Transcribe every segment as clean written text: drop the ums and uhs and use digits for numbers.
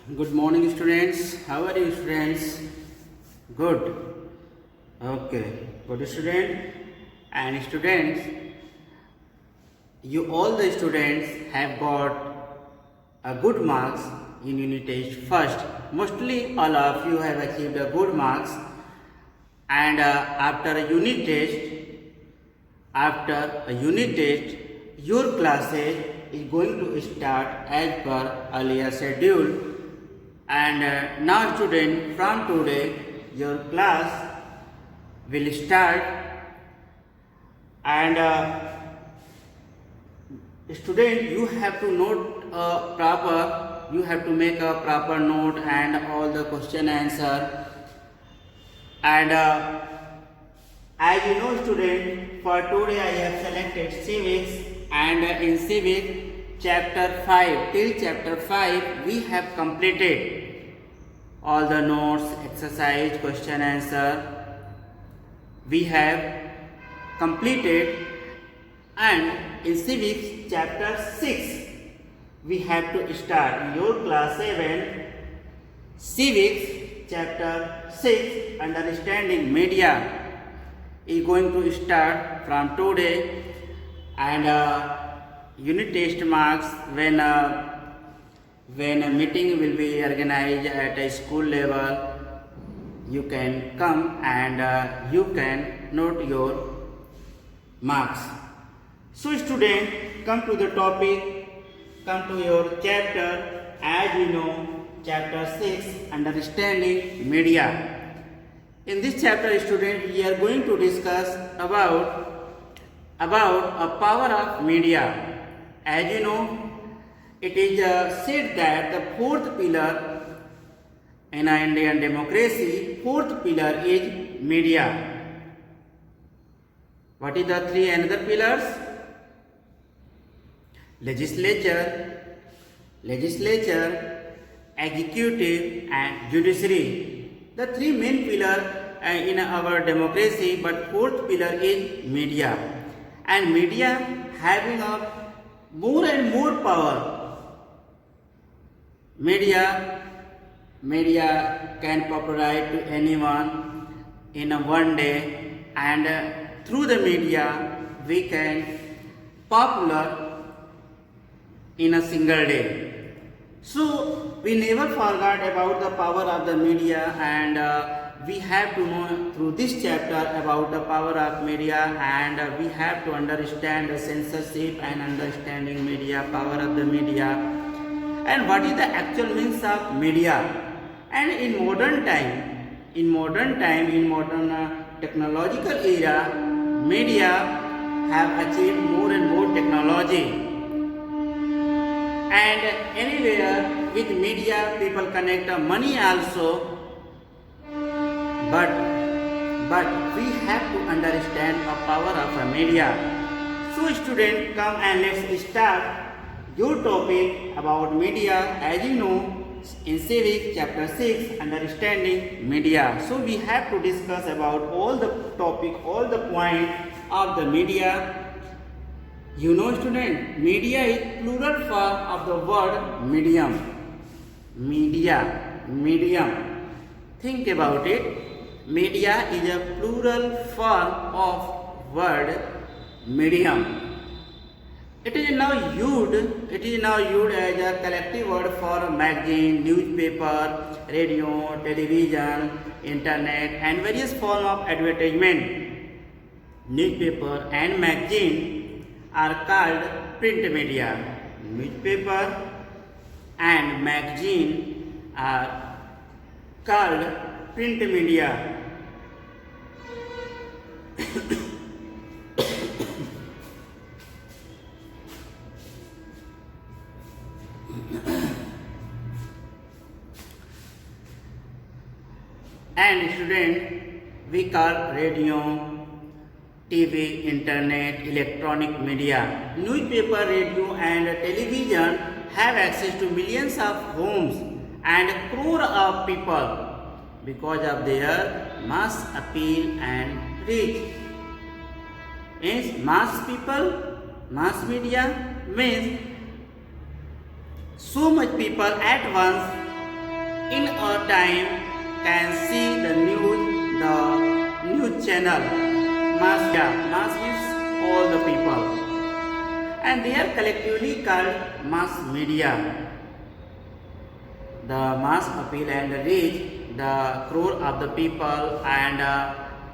Good morning, students. How are you, students? Good. Okay. Good student. And students, you all the students have got a good marks in unit test first. Mostly all of you have achieved a good marks. And after a unit test, your classes is going to start as per earlier schedule. And now student, from today your class will start. And student, you have to make a proper note and all the question answer. And as you know, student, for today I have selected civics, and in civics chapter 5 till chapter 5 we have completed all the notes, exercise, question answer we have completed. And in civics chapter 6 we have to start. Your class 7 civics chapter 6 understanding media is going to start from today. And unit test marks, when a meeting will be organized at a school level, you can come and you can note your marks. So student, come to the topic, come to your chapter. As you know, chapter 6 understanding media. In this chapter, student, we are going to discuss about a power of media. As you know, it is said that the fourth pillar in Indian democracy, fourth pillar is media. What is the three another pillars? Legislature, executive and judiciary. The three main pillars in our democracy, but fourth pillar is media. And media having a more and more power. Media can popularize to anyone in a one day, and through the media we can popular in a single day. So we never forgot about the power of the media, and we have to know through this chapter about the power of media, and we have to understand the censorship and understanding media, power of the media, and what is the actual means of media. And in modern technological era, media have achieved more and more technology. And anywhere with media people connect money also. But we have to understand the power of a media. So student, come and let's start your topic about media. As you know, in civics chapter 6 understanding media. So we have to discuss about all the topic, all the point of the media. You know student, media is plural form of the word medium. Medium. Think about it. Media is a plural form of word medium. It is now used as a collective word for magazine, newspaper, radio, television, internet, and various forms of advertisement. Newspaper and magazine are called print media. Newspaper and magazine are called print media. And student, we call radio, TV, internet, electronic media. Newspaper, radio and television have access to millions of homes and crore of people because of their mass appeal and reach. Means mass media means so much people at once in a time can see the news channel. Mass means all the people, and they are collectively called mass media. The mass appeal and reach the crore of the people and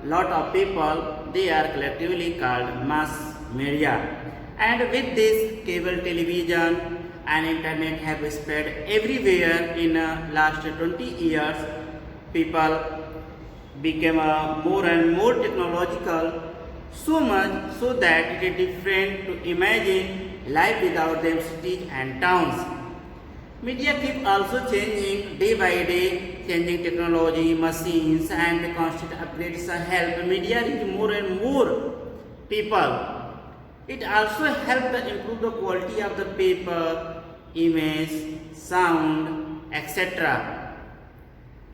lot of people, they are collectively called mass media. And with this, cable television and internet have spread everywhere in last 20 years. People became more and more technological, so much so that it is different to imagine life without them cities and towns. Media keep also changing day by day, changing technology, machines and constant upgrades help media reach more and more people. It also helps improve the quality of the paper, image, sound, etc.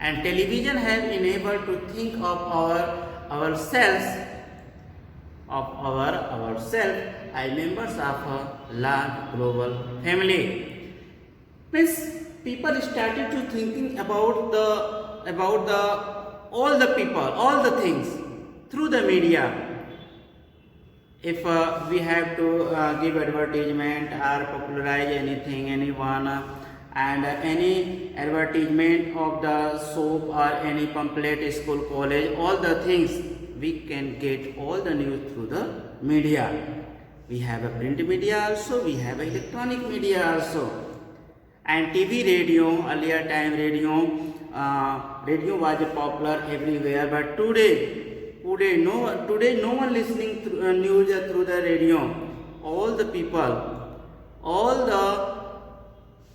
And television have enabled to think of ourselves as members of a large global family. Means people started to thinking about the all the people, all the things through the media. If we have to give advertisement or popularize anything, anyone, and any advertisement of the soap or any pamphlet, school, college, all the things, we can get all the news through the media. We have a print media also, we have electronic media also. And TV, radio, earlier time radio was popular everywhere, but today no one listening to news through the radio. All the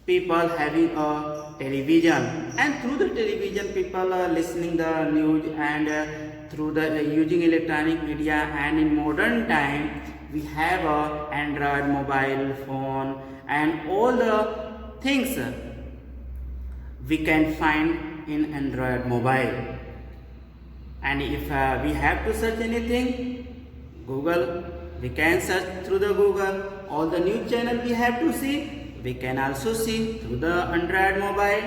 people having a television, and through the television people are listening the news, and through the using electronic media. And in modern time we have a Android mobile phone and all the things we can find in Android mobile. And if we have to search anything, Google, we can search through the Google. All the news channel we have to see, we can also see through the Android mobile.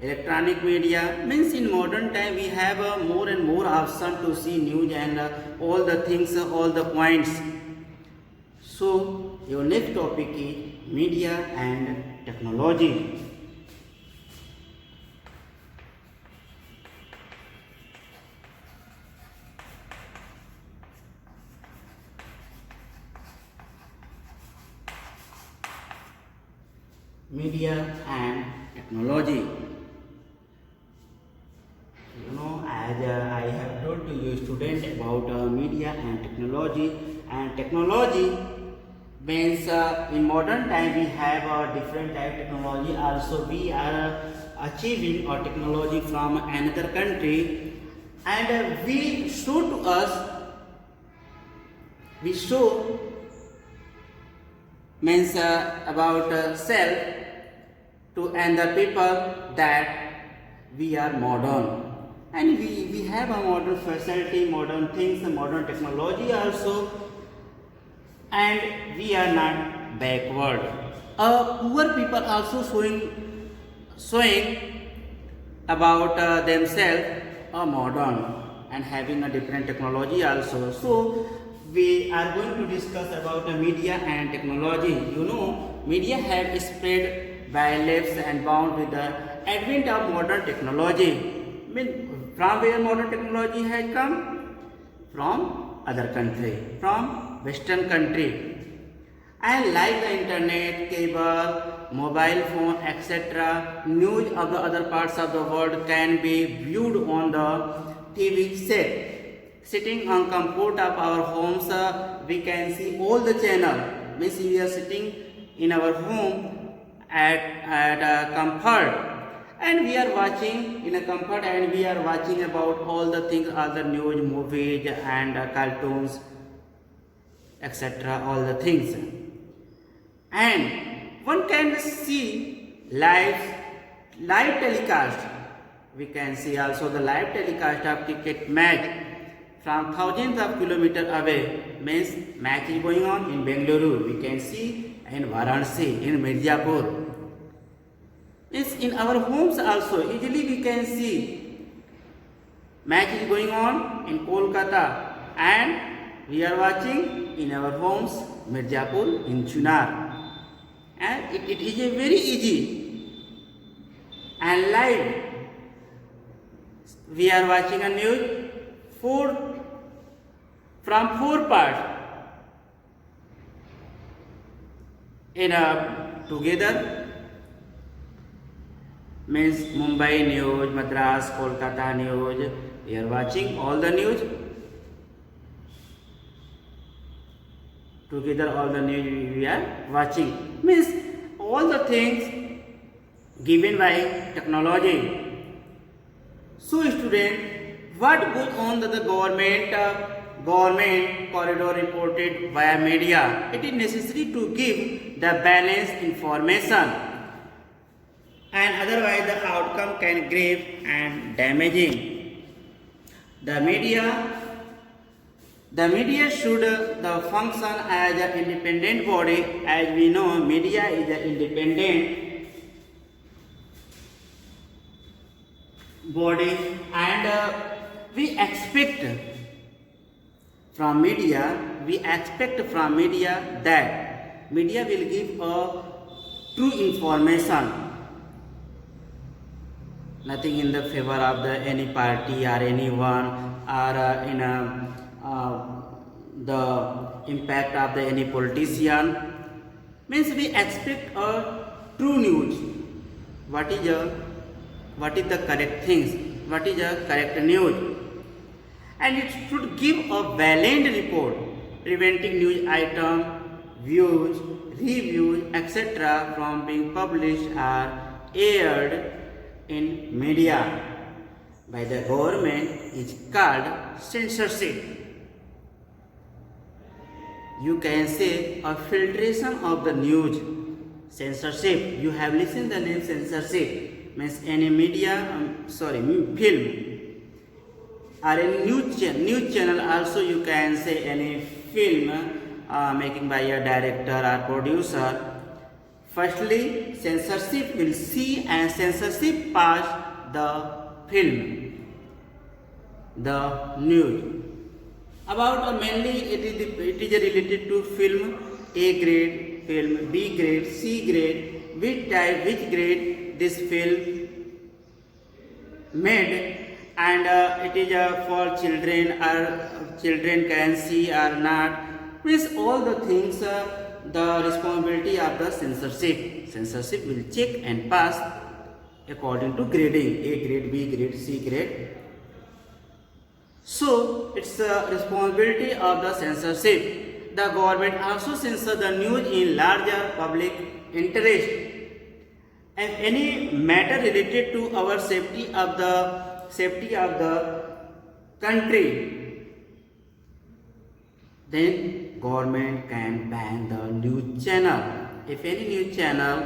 Electronic media means in modern time we have more and more option to see news and all the things, all the points. So your next topic is media and technology. Media and technology. As I have told to you students about media and technology means in modern time we have a different type of technology. Also we are achieving our technology from another country, and we show means about self to another people that we are modern, and we have a modern facility, modern things, modern technology also, and we are not backward. Poor people also showing about themselves modern and having a different technology also. So we are going to discuss about the media and technology. Media have spread by leaps and bounds with the advent of modern technology. From where modern technology has come? From other country, from Western country. And like the internet, cable, mobile phone, etc., news of the other parts of the world can be viewed on the TV set. Sitting on comfort of our homes, we can see all the channel. Means we are sitting in our home at comfort, and we are watching in a comfort, and we are watching about all the things, all the news, movies and cartoons, etc., all the things. And one can see live telecast. We can see also the live telecast of cricket match from thousands of kilometers away. Means match is going on in Bengaluru, we can see in Varanasi, in Mirzapur. Means in our homes also easily we can see match is going on in Kolkata and we are watching in our homes Mirzapur in Chunar, and it is a very easy and live. We are watching a news from four parts in a together, means Mumbai news, Madras, Kolkata news. We are watching all the news together. All the news we are watching, means all the things given by technology. So student, what goes on the government corridor reported via media? It is necessary to give the balanced information, and otherwise the outcome can grave and damaging. The media should the function as an independent body. As we know, media is an independent body, and we expect from media that media will give a true information, nothing in the favor of the any party or anyone, or in the impact of the any politician. Means we expect a true news. What is the correct things? What is the correct news? And it should give a valid report, preventing news item, views, reviews, etc. from being published or aired in media by the government is called censorship. You can say a filtration of the news. Censorship. You have listened the name censorship. Means any media, film or any news channel. Also you can say any film making by a director or producer. Firstly, censorship will see and censorship pass the film, the news. About mainly it is related to film, A grade film, B grade, C grade, which grade this film made, and it is for children, or children can see or not. Means all the things the responsibility of the censorship. Censorship will check and pass according to grading, A grade, B grade, C grade. So it's the responsibility of the censorship. The government also censor the news in larger public interest. And any matter related to our safety of the country, then government can ban the news channel. If any news channel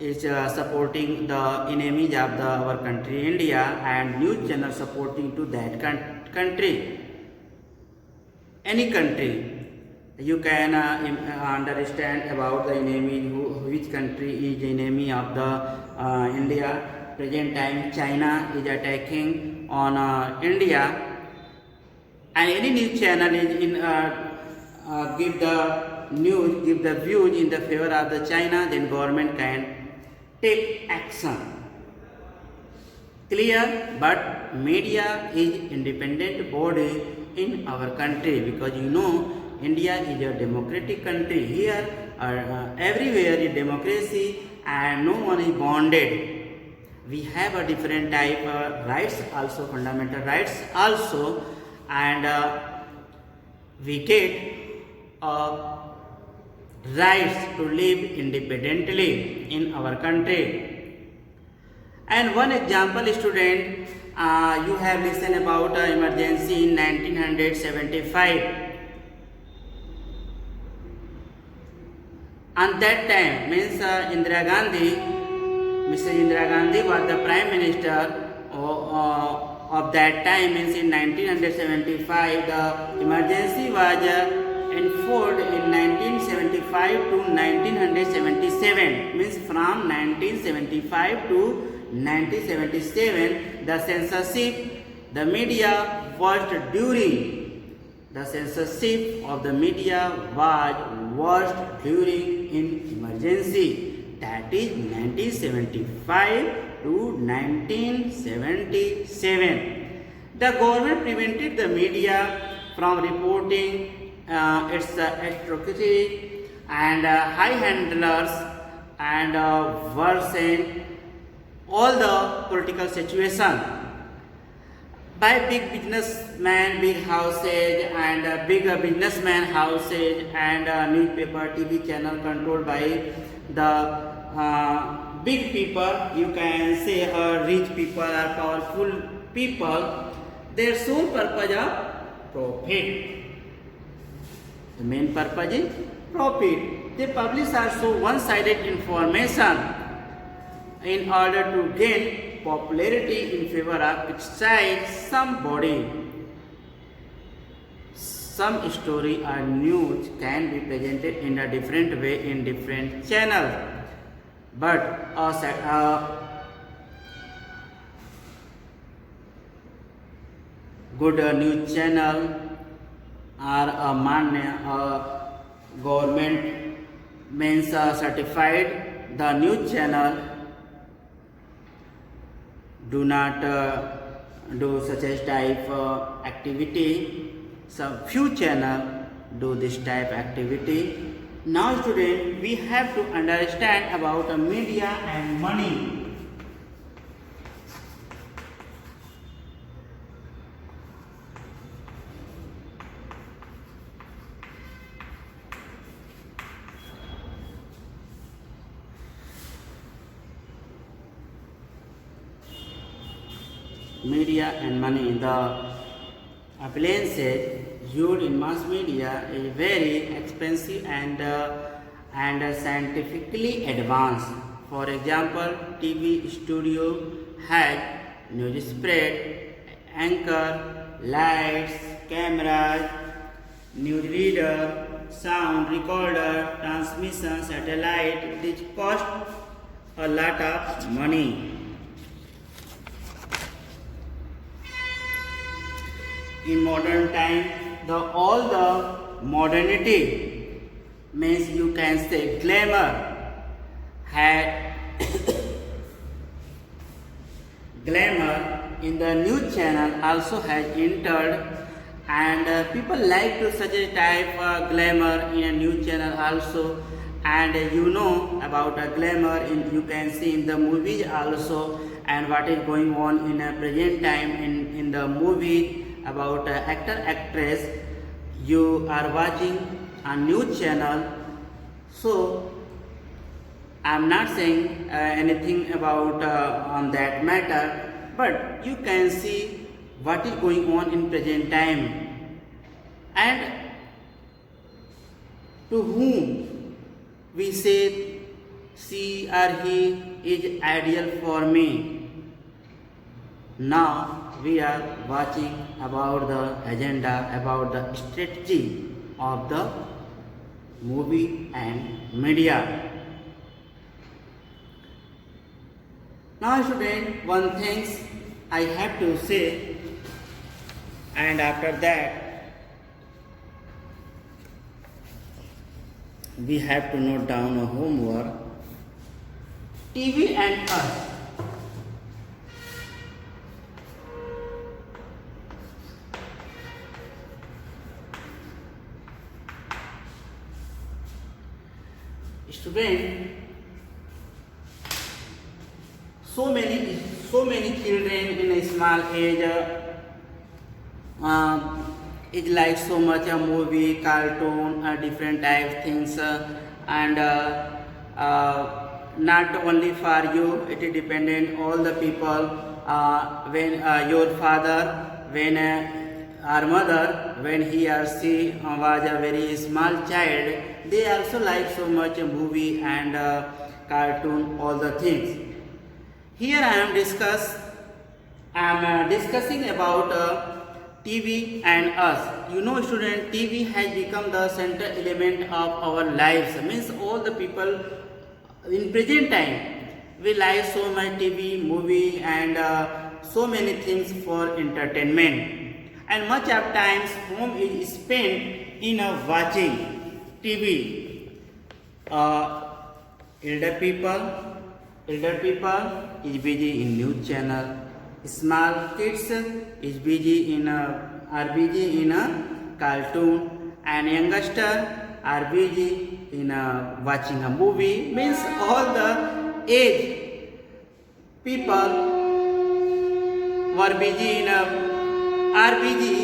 is supporting the enemies of our country India, and news channel supporting to that country, any country, you can understand about the enemy, which country is enemy of the India. Present time China is attacking on India, and any news channel is in give the views in the favor of the China, then government can take action. Clear? But media is independent body in our country, because you know India is a democratic country. Here everywhere is democracy and no one is bonded. We have a different type of rights also, fundamental rights also, and we get rights to live independently in our country. And one example, student, you have listened about emergency in 1975. And that time means Mrs. Indira Gandhi was the Prime Minister of that time. Means in 1975 the emergency was enforced in 1975. 1975 to 1977, means from 1975 to 1977, the censorship the media was during the censorship of the media was during in emergency, that is 1975 to 1977. The government prevented the media from reporting its atrocities and high handlers and worsened all the political situation by big businessmen, big houses and big businessman houses and newspaper, TV channel controlled by the big people. You can say rich people or powerful people. Their sole purpose is profit. The main purpose is profit. They publish also one-sided information in order to gain popularity in favor of its side, somebody. Some story or news can be presented in a different way in different channels, but good news channel or a government means certified the news channel do not do such a type activity. Some few channel do this type activity. Now student, we have to understand about media and money. Media and money. The appliances used in mass media is very expensive and scientifically advanced. For example, TV studio has news spread, anchor, lights, cameras, news reader, sound recorder, transmission, satellite. This cost a lot of money. In modern time, all the modernity means you can say glamour glamour in the news channel also has entered, and people like to such a type glamour in a news channel also, and you know about a glamour you can see in the movies also, and what is going on in a present time in the movie about actor actress. You are watching a news channel, so I am not saying anything about on that matter, but you can see what is going on in present time, and to whom we say she or he is ideal for me. Now we are watching about the agenda, about the strategy of the movie and media. Now student, one thing I have to say, and after that we have to note down a homework. TV and us. Student, so many children in a small age is like so much a movie, cartoon, different type things, and not only for you, it is dependent all the people. When your father, when our mother, when he or she was a very small child, they also like so much a movie and cartoon, all the things. Here I am discussing about TV and us. You know, student, TV has become the central element of our lives. Means all the people in present time we like so much TV, movie, and so many things for entertainment. And much of times home is spent in watching TV. Elder people, elder people is busy in news channel. Small kids is busy in are busy in a cartoon, and youngster are busy in watching a movie. Means all the age people were busy in are busy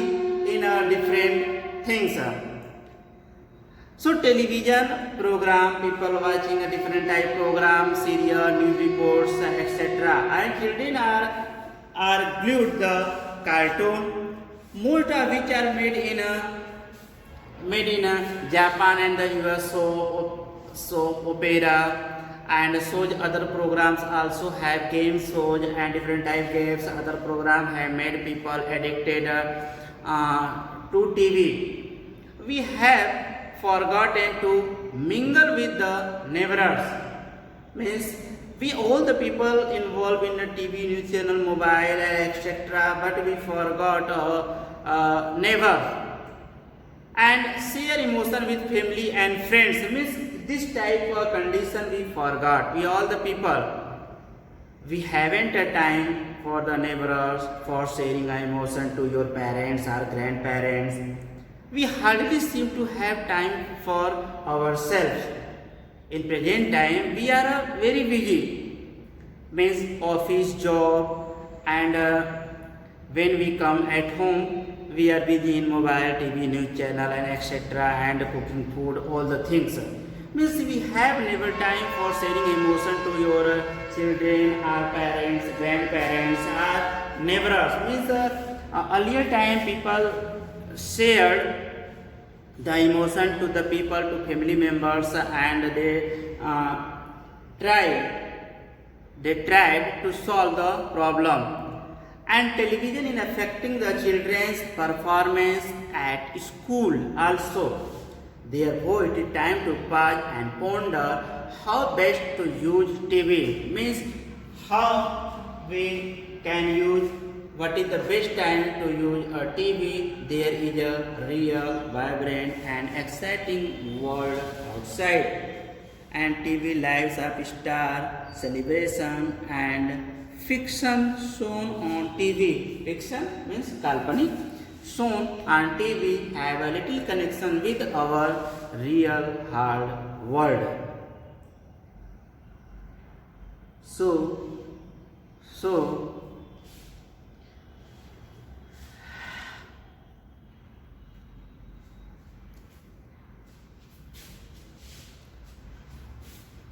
in different things. So television program, people watching a different type program, serial, news reports, etc. And children are glued the cartoon, most of which are made in Japan and the US. So opera and so other programs also have games shows and different type games. Other programs have made people addicted to TV. We have forgotten to mingle with the neighbors. Means we all the people involved in the TV, news channel, mobile, etc. But we forgot neighbors and share emotion with family and friends. Means this type of condition we forgot. We all the people we haven't a time for the neighbors, for sharing our emotion to your parents or grandparents. We hardly seem to have time for ourselves. In present time, we are very busy. Means office, job, and when we come at home, we are busy in mobile, TV, news channel, and etc. and cooking food, all the things. Means we have never time for sharing emotion to your children, our parents, grandparents, or neighbors. Means earlier time people shared the emotion to the people, to family members, and they tried to solve the problem. And television in affecting the children's performance at school also. Therefore, it is time to pause and ponder how best to use TV. Means how we can use, what is the best time to use a TV. There is a real, vibrant and exciting world outside. And TV lives of star, celebration and fiction shown on TV. Fiction means kalpanik. Shown on TV have a little connection with our real hard world. So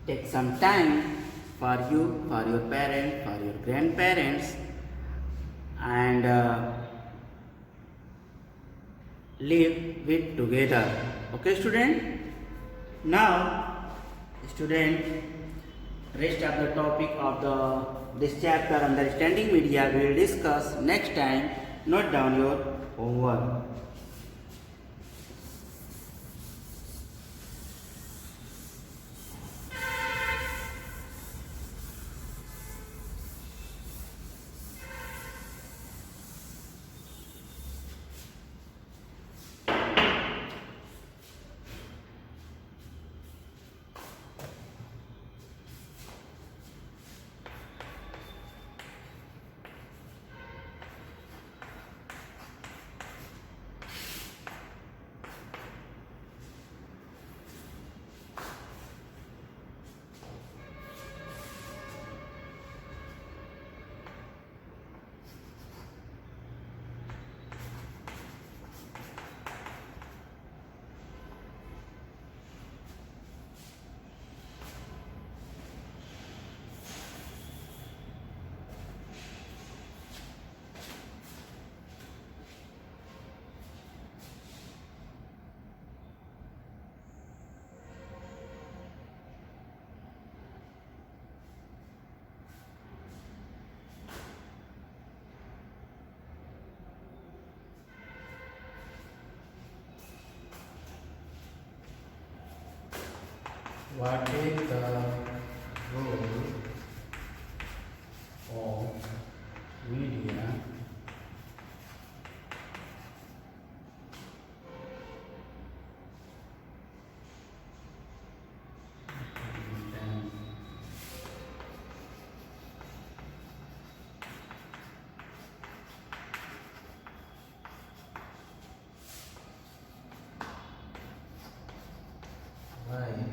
take some time for you, for your parents, for your grandparents, and live with together. Okay, student? Now, student, rest of the topic of this chapter, understanding media, we will discuss next time. Note down your homework. What is the role of media why we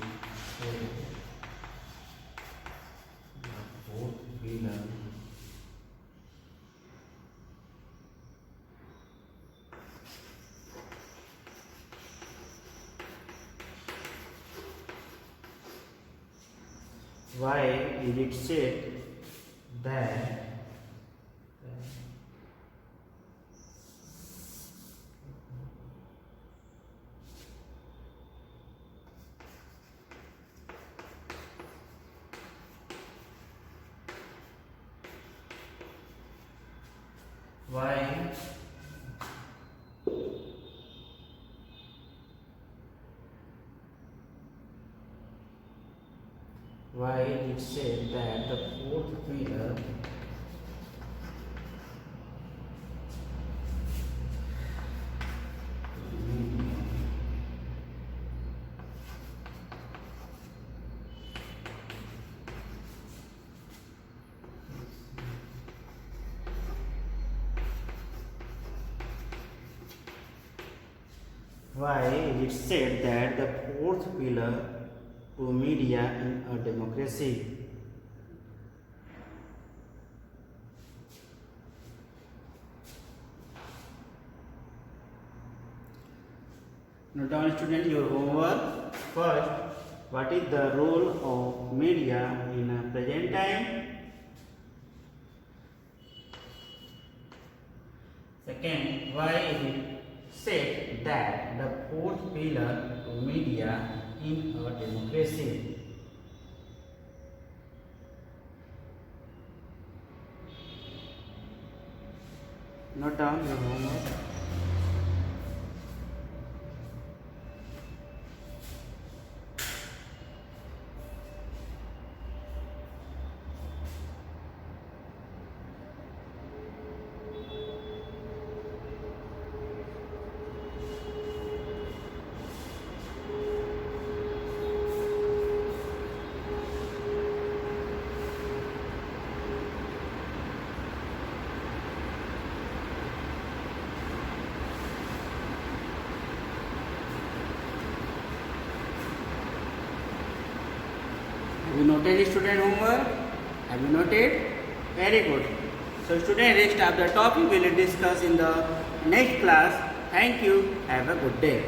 say the fourth pillar why is it said that why it said that the fourth pillar why it said that the fourth pillar to media in a democracy. Note down, student, your homework. First, what is the role of media in a present time? Second, why is it said that the fourth pillar to media in a democracy? Note down your homework. Have you noted student homework? Have you noted? Very good. So student, rest of the topic we will discuss in the next class. Thank you. Have a good day.